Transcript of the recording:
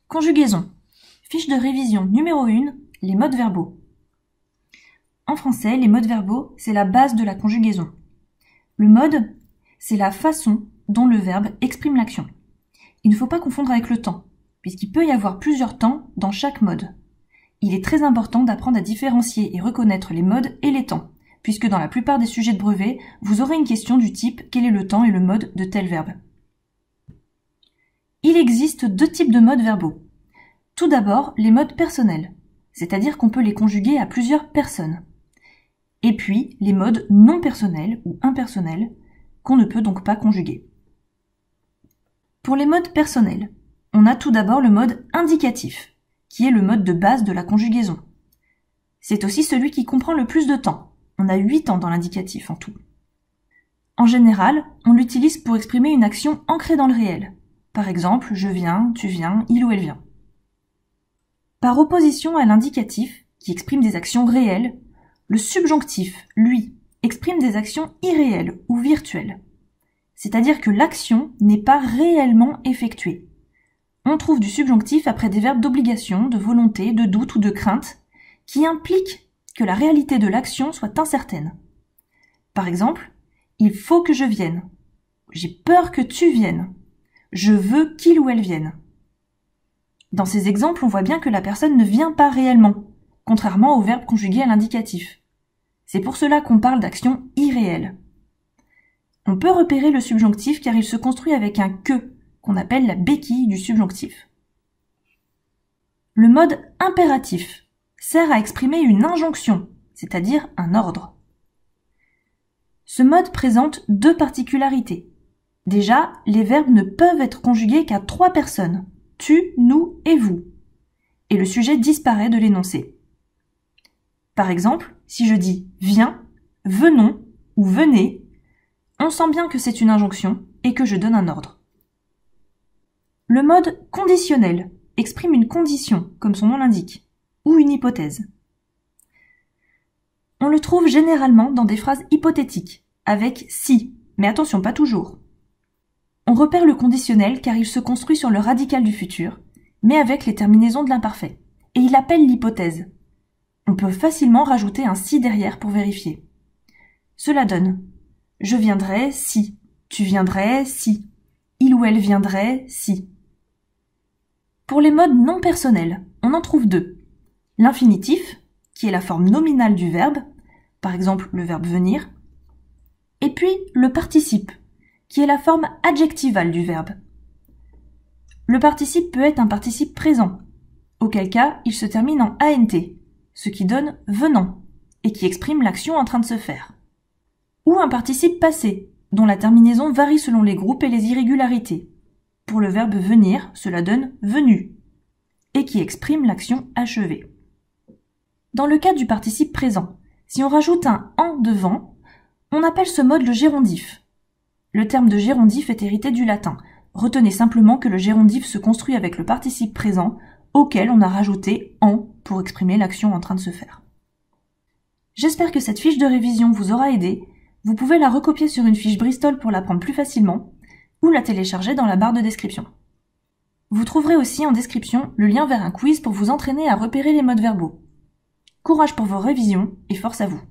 Conjugaison. Fiche de révision numéro 1, les modes verbaux. En français, les modes verbaux, c'est la base de la conjugaison. Le mode, c'est la façon dont le verbe exprime l'action. Il ne faut pas confondre avec le temps, puisqu'il peut y avoir plusieurs temps dans chaque mode. Il est très important d'apprendre à différencier et reconnaître les modes et les temps, puisque dans la plupart des sujets de brevet, vous aurez une question du type « Quel est le temps et le mode de tel verbe ?» Il existe deux types de modes verbaux. Tout d'abord, les modes personnels, c'est-à-dire qu'on peut les conjuguer à plusieurs personnes. Et puis, les modes non personnels ou impersonnels, qu'on ne peut donc pas conjuguer. Pour les modes personnels, on a tout d'abord le mode indicatif, qui est le mode de base de la conjugaison. C'est aussi celui qui comprend le plus de temps. On a 8 temps dans l'indicatif en tout. En général, on l'utilise pour exprimer une action ancrée dans le réel. Par exemple, je viens, tu viens, il ou elle vient. Par opposition à l'indicatif, qui exprime des actions réelles, le subjonctif, lui, exprime des actions irréelles ou virtuelles. C'est-à-dire que l'action n'est pas réellement effectuée. On trouve du subjonctif après des verbes d'obligation, de volonté, de doute ou de crainte, qui impliquent que la réalité de l'action soit incertaine. Par exemple, il faut que je vienne. J'ai peur que tu viennes. Je veux qu'il ou elle vienne. Dans ces exemples, on voit bien que la personne ne vient pas réellement, contrairement au verbe conjugué à l'indicatif. C'est pour cela qu'on parle d'action irréelle. On peut repérer le subjonctif car il se construit avec un « que », qu'on appelle la béquille du subjonctif. Le mode impératif sert à exprimer une injonction, c'est-à-dire un ordre. Ce mode présente deux particularités. Déjà, les verbes ne peuvent être conjugués qu'à 3 personnes, tu, nous et vous, et le sujet disparaît de l'énoncé. Par exemple, si je dis viens, venons ou venez, on sent bien que c'est une injonction et que je donne un ordre. Le mode conditionnel exprime une condition, comme son nom l'indique, ou une hypothèse. On le trouve généralement dans des phrases hypothétiques, avec si, mais attention, pas toujours. On repère le conditionnel car il se construit sur le radical du futur, mais avec les terminaisons de l'imparfait, et il appelle l'hypothèse. On peut facilement rajouter un si derrière pour vérifier. Cela donne « je viendrai si »,« tu viendrais si »,« il ou elle viendrait si ». Pour les modes non personnels, on en trouve deux. L'infinitif, qui est la forme nominale du verbe, par exemple le verbe venir, et puis le participe, qui est la forme adjectivale du verbe. Le participe peut être un participe présent, auquel cas il se termine en ANT, ce qui donne venant, et qui exprime l'action en train de se faire. Ou un participe passé, dont la terminaison varie selon les groupes et les irrégularités. Pour le verbe venir, cela donne venu, et qui exprime l'action achevée. Dans le cas du participe présent, si on rajoute un « en » devant, on appelle ce mode le gérondif. Le terme de gérondif est hérité du latin. Retenez simplement que le gérondif se construit avec le participe présent, auquel on a rajouté « en » pour exprimer l'action en train de se faire. J'espère que cette fiche de révision vous aura aidé. Vous pouvez la recopier sur une fiche Bristol pour l'apprendre plus facilement, ou la télécharger dans la barre de description. Vous trouverez aussi en description le lien vers un quiz pour vous entraîner à repérer les modes verbaux. Courage pour vos révisions et force à vous!